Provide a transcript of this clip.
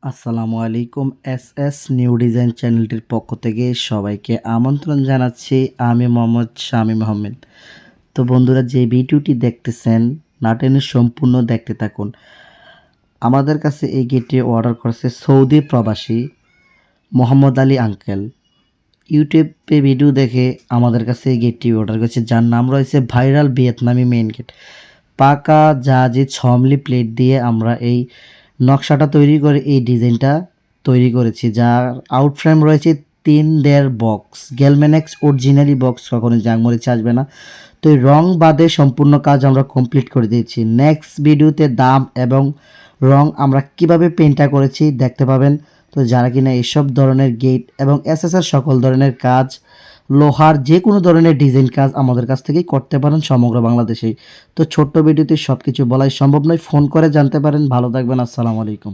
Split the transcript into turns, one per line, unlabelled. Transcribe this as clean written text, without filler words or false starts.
আসসালামু আলাইকুম। S new design চ্যানেলটির পক্ষ থেকে সবাইকে আমন্ত্রণ জানাচ্ছি। আমি মোহাম্মদ শামীম আহমেদ। তো বন্ধুরা, যে ভিডিওটি দেখতেছেন না টেনে সম্পূর্ণ দেখতে থাকুন। আমাদের কাছে এই গেটটি অর্ডার করেছে সৌদি প্রবাসী মোহাম্মদ আলী আঙ্কেল। ইউটিউবে ভিডিও দেখে আমাদের কাছে এই গেটটি অর্ডার করেছে, যার নাম রয়েছে ভাইরাল ভিয়েতনামি মেইন গেট। পাকা জাহাজে 6 মিলি প্লেট দিয়ে আমরা এই নকশাটা তৈরি করে এই ডিজাইনটা তৈরি করেছি, যার আউট ফ্রেম রয়েছে 3.5 বক্স গ্যালম্যানেক্স অরিজিনালি বক্স, কখনো জাংমরিচ আসবে না। তো এই রং বাদে সম্পূর্ণ কাজ আমরা কমপ্লিট করে দিয়েছি। নেক্সট ভিডিওতে দাম এবং রং আমরা কিভাবে পেইন্টটা করেছি দেখতে পাবেন। তো যারা কিনা এসব ধরনের গেট এবং এসএসআর সকল ধরনের কাজ, লোহার যে কোনো ধরনের ডিজাইন কাজ আমাদের কাছ থেকেই করতে পারেন সমগ্র বাংলাদেশেই। তো ছোট্ট ভিডিওতে সব কিছু বলাই সম্ভব নয়, ফোন করে জানতে পারেন। ভালো থাকবেন। আসসালামু আলাইকুম।